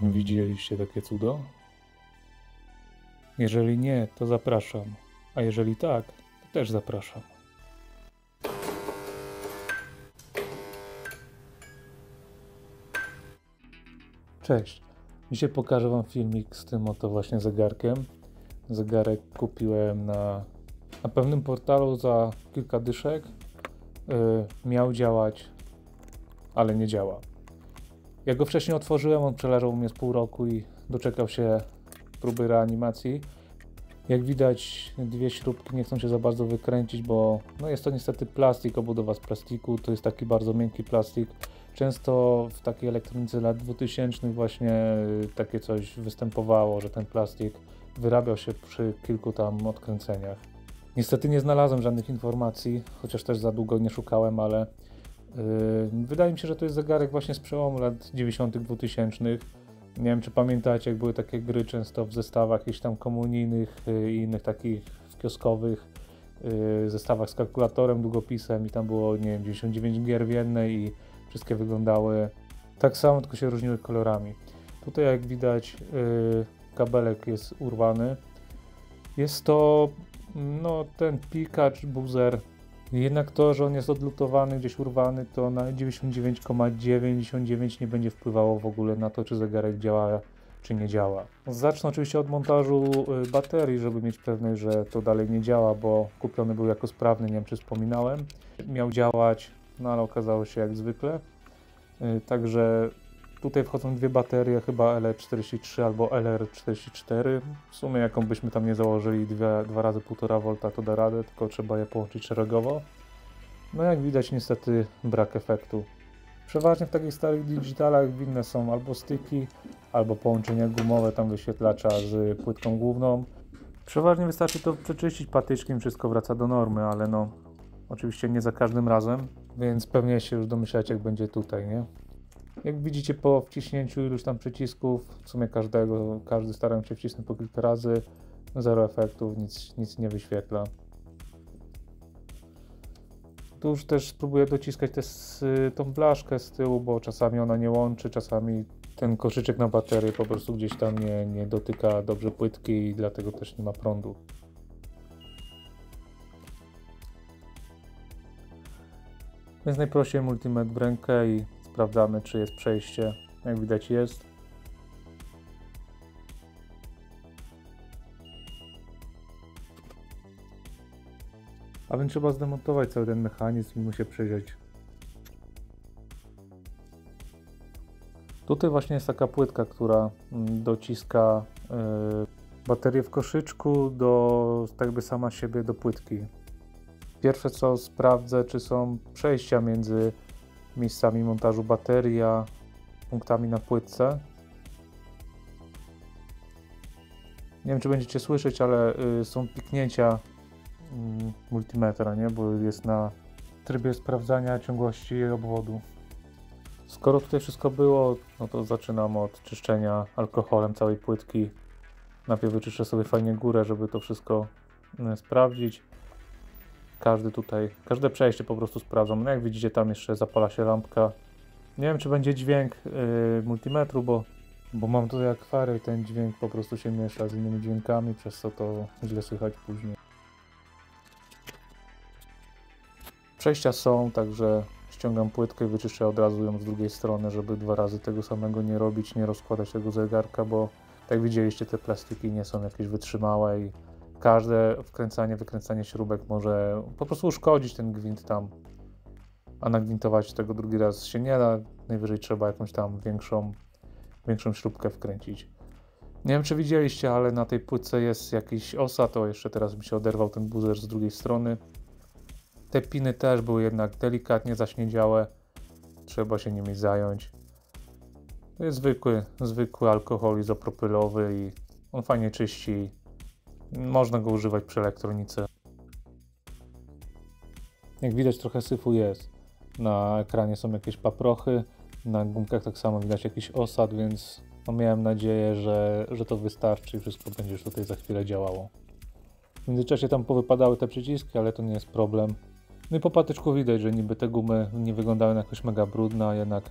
Widzieliście takie cudo? Jeżeli nie, to zapraszam. A jeżeli tak, to też zapraszam. Cześć. Dzisiaj pokażę wam filmik z tym oto właśnie zegarkiem. Zegarek kupiłem na pewnym portalu za kilka dyszek. Miał działać, ale nie działa. Jak go wcześniej otworzyłem, on przeleżał u mnie z pół roku i doczekał się próby reanimacji. Jak widać, dwie śrubki nie chcą się za bardzo wykręcić, bo no jest to niestety plastik, obudowa z plastiku, to jest taki bardzo miękki plastik. Często w takiej elektronice lat 2000 właśnie takie coś występowało, że ten plastik wyrabiał się przy kilku tam odkręceniach. Niestety nie znalazłem żadnych informacji, chociaż też za długo nie szukałem, ale wydaje mi się, że to jest zegarek właśnie z przełomu lat 90. 2000. Nie wiem, czy pamiętacie, jak były takie gry często w zestawach jakichś tam komunijnych i innych takich kioskowych zestawach z kalkulatorem, długopisem i tam było, nie wiem, 99 gier w jednej i wszystkie wyglądały tak samo, tylko się różniły kolorami. Tutaj jak widać kabelek jest urwany. Jest to no ten pikacz, buzzer. Jednak to, że on jest odlutowany, gdzieś urwany, to na 99,99 nie będzie wpływało w ogóle na to, czy zegarek działa, czy nie działa. Zacznę oczywiście od montażu baterii, żeby mieć pewność, że to dalej nie działa, bo kupiony był jako sprawny, nie wiem czy wspominałem. Miał działać, no ale okazało się jak zwykle. Także tutaj wchodzą dwie baterie, chyba LR43 albo LR44. W sumie jaką byśmy tam nie założyli, dwa razy 1,5 V to da radę, tylko trzeba je połączyć szeregowo. No jak widać niestety brak efektu. Przeważnie w takich starych digitalach winne są albo styki, albo połączenia gumowe tam wyświetlacza z płytką główną. Przeważnie wystarczy to przeczyścić patyczkiem, wszystko wraca do normy, ale no oczywiście nie za każdym razem, więc pewnie się już domyślacie jak będzie tutaj, nie? Jak widzicie po wciśnięciu iluś tam przycisków, w sumie każdy staram się wcisnąć po kilka razy, zero efektów, nic nie wyświetla. Tu już też spróbuję dociskać tą blaszkę z tyłu, bo czasami ona nie łączy, czasami ten koszyczek na baterię po prostu gdzieś tam nie dotyka dobrze płytki i dlatego też nie ma prądu. Więc najprościej multimetr w rękę i sprawdzamy, czy jest przejście. Jak widać jest. A więc trzeba zdemontować cały ten mechanizm i mu się przyjrzeć. Tutaj właśnie jest taka płytka, która dociska baterię w koszyczku tak jakby sama siebie do płytki. Pierwsze co sprawdzę, czy są przejścia między miejscami montażu baterii a punktami na płytce. Nie wiem, czy będziecie słyszeć, ale są piknięcia multimetra, nie? Bo jest na trybie sprawdzania ciągłości obwodu. Skoro tutaj wszystko było, no to zaczynam od czyszczenia alkoholem całej płytki. Najpierw wyczyszczę sobie fajnie górę, żeby to wszystko sprawdzić. Każde przejście po prostu sprawdzam. No jak widzicie, tam jeszcze zapala się lampka. Nie wiem, czy będzie dźwięk multimetru, bo mam tutaj akwarium i ten dźwięk po prostu się miesza z innymi dźwiękami, przez co to źle słychać później. Przejścia są, także ściągam płytkę i wyczyszczę od razu ją z drugiej strony, żeby dwa razy tego samego nie robić, nie rozkładać tego zegarka, bo jak widzieliście, te plastiki nie są jakieś wytrzymałe i każde wkręcanie, wykręcanie śrubek może po prostu uszkodzić ten gwint tam, a nagwintować tego drugi raz się nie da, najwyżej trzeba jakąś tam większą śrubkę wkręcić. Nie wiem, czy widzieliście, ale na tej płytce jest jakiś osad, to jeszcze teraz mi się oderwał ten buzzer z drugiej strony. Te piny też były jednak delikatnie zaśniedziałe, trzeba się nimi zająć. To jest zwykły alkohol izopropylowy i on fajnie czyści. Można go używać przy elektronice. Jak widać, trochę syfu jest. Na ekranie są jakieś paprochy, na gumkach tak samo widać jakiś osad, więc no miałem nadzieję, że to wystarczy i wszystko będzie już tutaj za chwilę działało. W międzyczasie tam powypadały te przyciski, ale to nie jest problem. No i po patyczku widać, że niby te gumy nie wyglądały na jakoś mega brudne, a jednak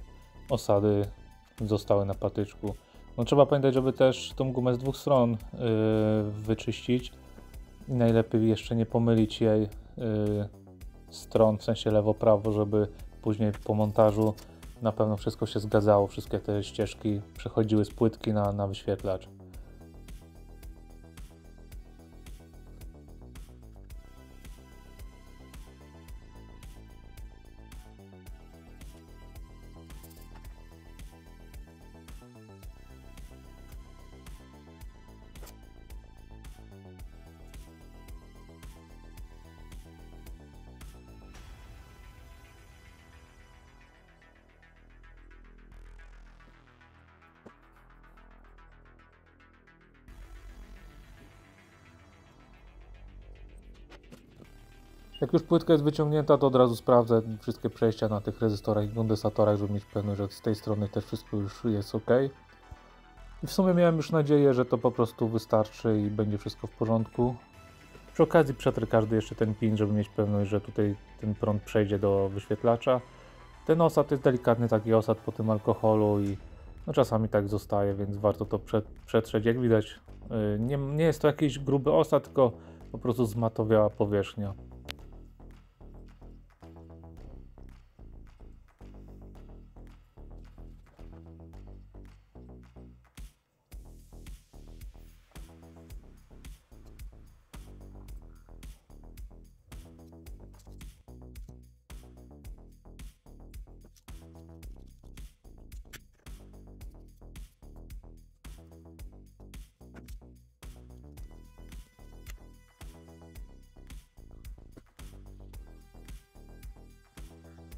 osady zostały na patyczku. No trzeba pamiętać, żeby też tą gumę z dwóch stron wyczyścić i najlepiej jeszcze nie pomylić jej stron, w sensie lewo-prawo, żeby później po montażu na pewno wszystko się zgadzało, wszystkie te ścieżki przechodziły z płytki na wyświetlacz. Jak już płytka jest wyciągnięta, to od razu sprawdzę wszystkie przejścia na tych rezystorach i kondensatorach, żeby mieć pewność, że z tej strony też wszystko już jest ok. I w sumie miałem już nadzieję, że to po prostu wystarczy i będzie wszystko w porządku. Przy okazji przetrę każdy jeszcze ten pin, żeby mieć pewność, że tutaj ten prąd przejdzie do wyświetlacza. Ten osad jest delikatny taki osad po tym alkoholu i no czasami tak zostaje, więc warto to przetrzeć. Jak widać, nie jest to jakiś gruby osad, tylko po prostu zmatowiała powierzchnia.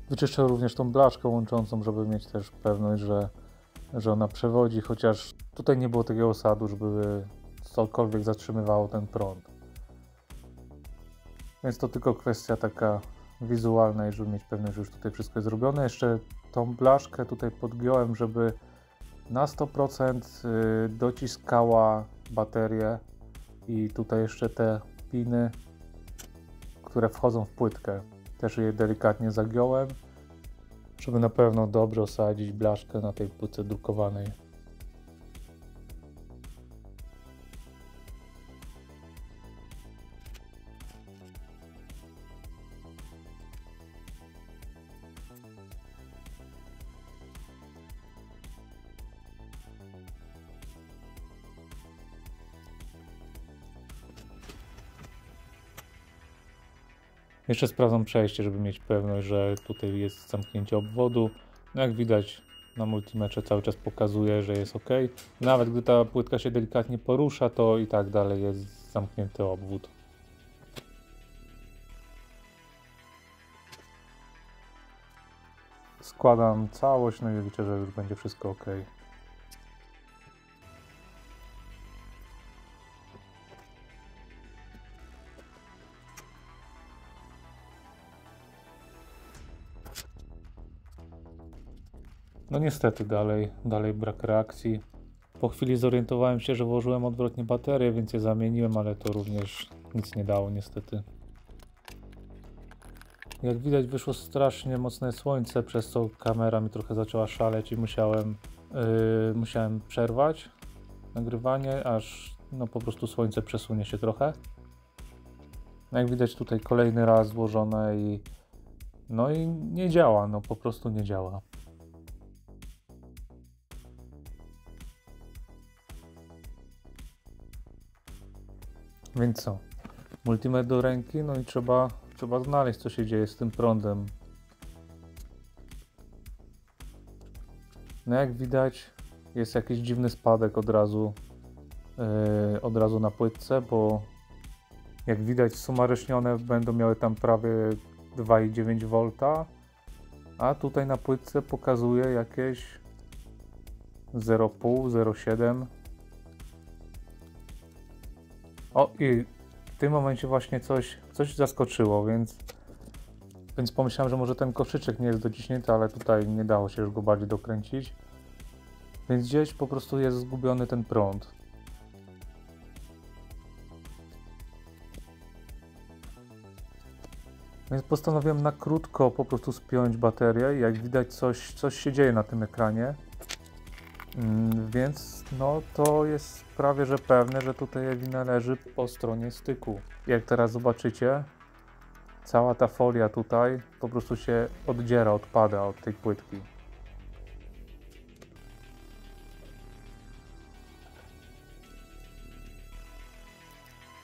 Wyczyszczę również tą blaszkę łączącą, żeby mieć też pewność, że ona przewodzi, chociaż tutaj nie było takiego osadu, żeby cokolwiek zatrzymywało ten prąd. Więc to tylko kwestia taka wizualna, żeby mieć pewność, że już tutaj wszystko jest zrobione. Jeszcze tą blaszkę tutaj podgiąłem, żeby na 100% dociskała baterię i tutaj jeszcze te piny, które wchodzą w płytkę. Też je delikatnie zagiąłem, żeby na pewno dobrze osadzić blaszkę na tej płytce drukowanej. Jeszcze sprawdzam przejście, żeby mieć pewność, że tutaj jest zamknięcie obwodu. No jak widać na multimetrze cały czas pokazuje, że jest ok. Nawet gdy ta płytka się delikatnie porusza, to i tak dalej jest zamknięty obwód. Składam całość, no i liczę, że już będzie wszystko ok. No niestety dalej brak reakcji. Po chwili zorientowałem się, że włożyłem odwrotnie baterię, więc je zamieniłem, ale to również nic nie dało niestety. Jak widać wyszło strasznie mocne słońce, przez co kamera mi trochę zaczęła szaleć i musiałem przerwać nagrywanie, aż no po prostu słońce przesunie się trochę. Jak widać tutaj kolejny raz złożone i no i nie działa, no po prostu nie działa. Więc co? Multimetr do ręki, no i trzeba znaleźć, co się dzieje z tym prądem. No jak widać, jest jakiś dziwny spadek od razu na płytce, bo jak widać sumaryśnione będą miały tam prawie 2,9 V, a tutaj na płytce pokazuje jakieś 0,5, 0,7. O, i w tym momencie właśnie coś zaskoczyło, więc pomyślałem, że może ten koszyczek nie jest dociśnięty, ale tutaj nie dało się już go bardziej dokręcić. Więc gdzieś po prostu jest zgubiony ten prąd. Więc postanowiłem na krótko po prostu spiąć baterię i jak widać coś się dzieje na tym ekranie. Więc no to jest prawie że pewne, że tutaj wina leży po stronie styku. Jak teraz zobaczycie, cała ta folia tutaj po prostu się oddziera, odpada od tej płytki.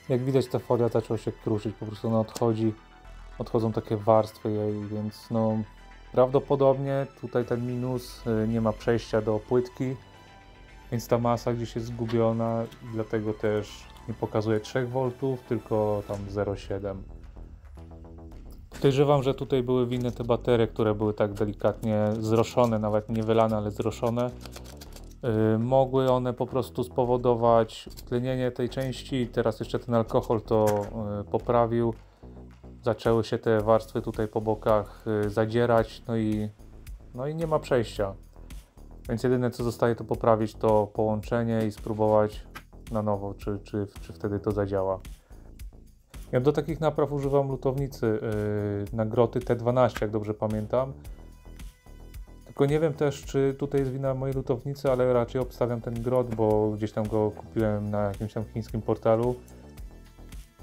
Jak widać, ta folia zaczęła się kruszyć, po prostu ona odchodzą takie warstwy jej, więc no prawdopodobnie tutaj ten minus, nie ma przejścia do płytki, więc ta masa gdzieś jest zgubiona, dlatego też nie pokazuje 3V, tylko tam 0,7. Podejrzewam, że tutaj były winne te baterie, które były tak delikatnie zroszone, nawet nie wylane, ale zroszone. Mogły one po prostu spowodować tlenienie tej części i teraz jeszcze ten alkohol to poprawił. Zaczęły się te warstwy tutaj po bokach zadzierać, no i nie ma przejścia. Więc jedyne co zostaje to poprawić to połączenie i spróbować na nowo, czy wtedy to zadziała. Ja do takich napraw używam lutownicy na groty T12, jak dobrze pamiętam. Tylko nie wiem też, czy tutaj jest wina mojej lutownicy, ale raczej obstawiam ten grot, bo gdzieś tam go kupiłem na jakimś tam chińskim portalu.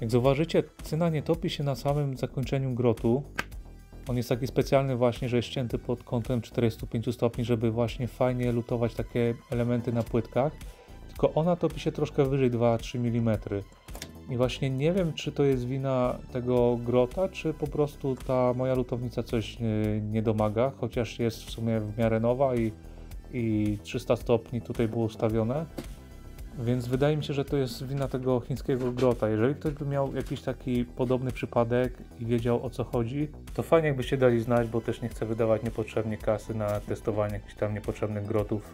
Jak zauważycie, cyna nie topi się na samym zakończeniu grotu. On jest taki specjalny właśnie, że jest ścięty pod kątem 45 stopni, żeby właśnie fajnie lutować takie elementy na płytkach. Tylko ona topi się troszkę wyżej, 2-3 mm. I właśnie nie wiem, czy to jest wina tego grota, czy po prostu ta moja lutownica coś nie domaga, chociaż jest w sumie w miarę nowa i 300 stopni tutaj było ustawione. Więc wydaje mi się, że to jest wina tego chińskiego grota. Jeżeli ktoś by miał jakiś taki podobny przypadek i wiedział o co chodzi, to fajnie jakbyście dali znać, bo też nie chcę wydawać niepotrzebnie kasy na testowanie jakichś tam niepotrzebnych grotów.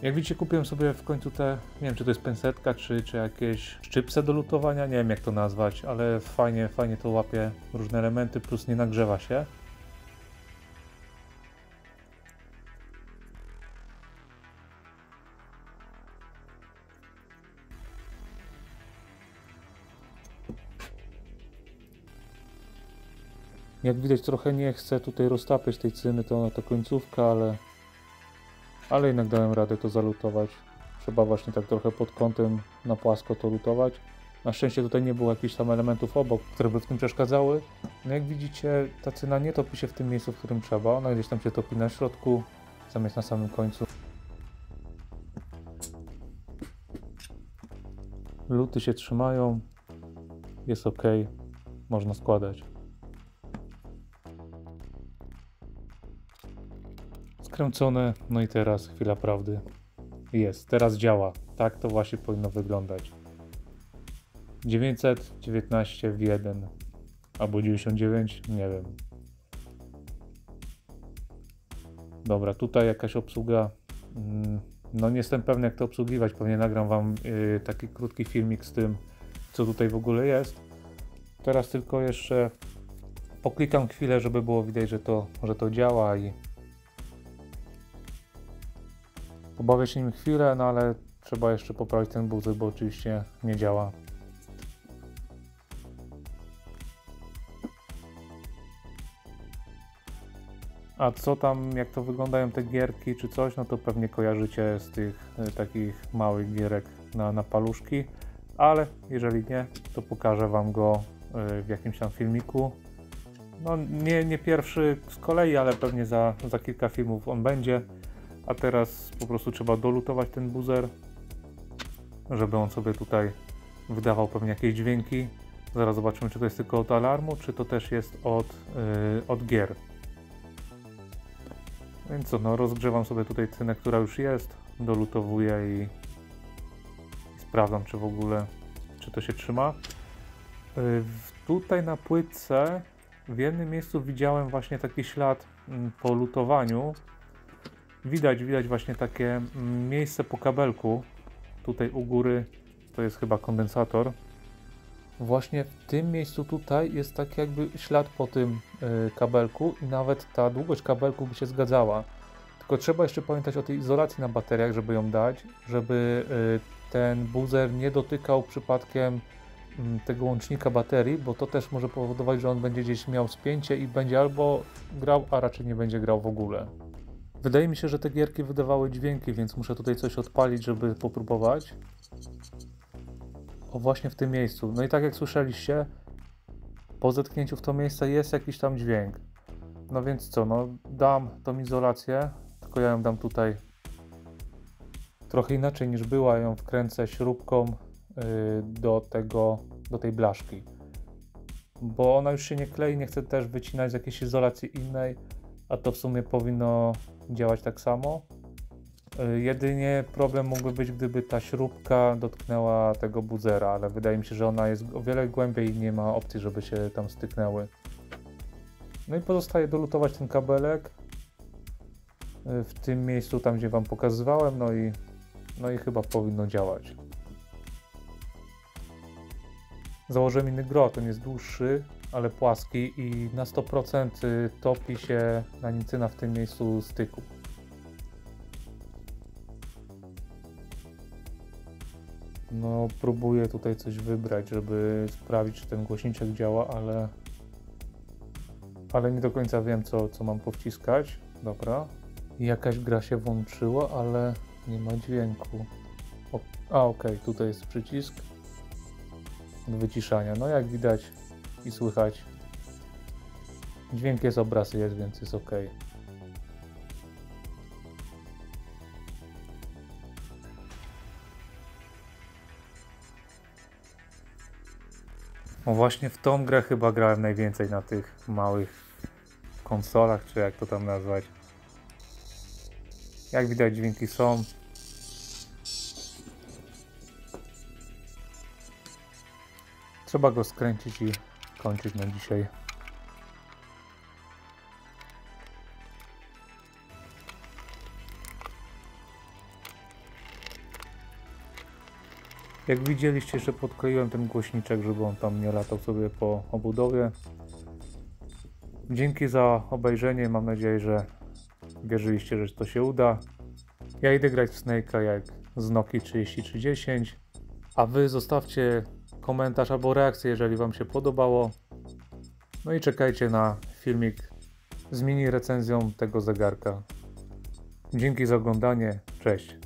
Jak widzicie, kupiłem sobie w końcu te, nie wiem czy to jest pensetka, czy jakieś szczypce do lutowania, nie wiem jak to nazwać, ale fajnie to łapie różne elementy, plus nie nagrzewa się. Jak widać, trochę nie chcę tutaj roztapiać tej cyny, to ona ta końcówka, ale jednak dałem radę to zalutować. Trzeba właśnie tak trochę pod kątem na płasko to lutować. Na szczęście tutaj nie było jakichś tam elementów obok, które by w tym przeszkadzały. No jak widzicie, ta cyna nie topi się w tym miejscu, w którym trzeba. Ona gdzieś tam się topi na środku, zamiast na samym końcu. Luty się trzymają. Jest ok. Można składać. Skręcone, no i teraz chwila prawdy. Jest, teraz działa. Tak to właśnie powinno wyglądać. 919 w 1 albo 99, nie wiem. Dobra, tutaj jakaś obsługa. No nie jestem pewny jak to obsługiwać. Pewnie nagram wam taki krótki filmik z tym, co tutaj w ogóle jest. Teraz tylko jeszcze poklikam chwilę, żeby było widać, że to działa i pobawię się nim chwilę, no ale trzeba jeszcze poprawić ten buzzer, bo oczywiście nie działa. A co tam, jak to wyglądają te gierki czy coś, no to pewnie kojarzycie z tych takich małych gierek na paluszki, ale jeżeli nie, to pokażę wam go w jakimś tam filmiku. No nie pierwszy z kolei, ale pewnie za kilka filmów on będzie. A teraz po prostu trzeba dolutować ten buzzer, żeby on sobie tutaj wydawał pewnie jakieś dźwięki. Zaraz zobaczymy, czy to jest tylko od alarmu, czy to też jest od gier. Więc co, no rozgrzewam sobie tutaj cynę, która już jest, dolutowuję i sprawdzam, czy w ogóle, czy to się trzyma. Tutaj na płytce w jednym miejscu widziałem właśnie taki ślad po lutowaniu. Widać właśnie takie miejsce po kabelku. Tutaj u góry to jest chyba kondensator. Właśnie w tym miejscu tutaj jest tak jakby ślad po tym kabelku i nawet ta długość kabelku by się zgadzała. Tylko trzeba jeszcze pamiętać o tej izolacji na bateriach, żeby ją dać, żeby ten buzzer nie dotykał przypadkiem tego łącznika baterii, bo to też może powodować, że on będzie gdzieś miał spięcie i będzie albo grał, a raczej nie będzie grał w ogóle. Wydaje mi się, że te gierki wydawały dźwięki, więc muszę tutaj coś odpalić, żeby popróbować. O, właśnie w tym miejscu. No i tak jak słyszeliście, po zetknięciu w to miejsce jest jakiś tam dźwięk. No więc co, no dam tą izolację, tylko ja ją dam tutaj trochę inaczej niż była, ją wkręcę śrubką do tej blaszki. Bo ona już się nie klei, nie chcę też wycinać z jakiejś izolacji innej, a to w sumie powinno działać tak samo. Jedynie problem mógłby być, gdyby ta śrubka dotknęła tego buzera, ale wydaje mi się, że ona jest o wiele głębiej i nie ma opcji, żeby się tam styknęły. No i pozostaje dolutować ten kabelek w tym miejscu, tam gdzie wam pokazywałem, no i chyba powinno działać. Założyłem inny grot, on jest dłuższy, ale płaski i na 100% topi się nanicyna w tym miejscu styku. No, próbuję tutaj coś wybrać, żeby sprawdzić, czy ten głośniczek działa, ale nie do końca wiem, co mam powciskać. Dobra. Jakaś gra się włączyła, ale nie ma dźwięku. Okej, tutaj jest przycisk do wyciszania. No, jak widać i słychać, dźwięk jest, obraz jest, więc jest ok. No właśnie w tą grę chyba grałem najwięcej na tych małych konsolach, czy jak to tam nazwać. Jak widać, dźwięki są. Trzeba go skręcić i kończyć na dzisiaj. Jak widzieliście, jeszcze podkleiłem ten głośniczek, żeby on tam nie latał sobie po obudowie. Dzięki za obejrzenie, mam nadzieję, że wierzyliście, że to się uda. Ja idę grać w Snake'a jak z Nokii 3310, a wy zostawcie komentarz albo reakcję, jeżeli wam się podobało. No i czekajcie na filmik z mini recenzją tego zegarka. Dzięki za oglądanie, cześć!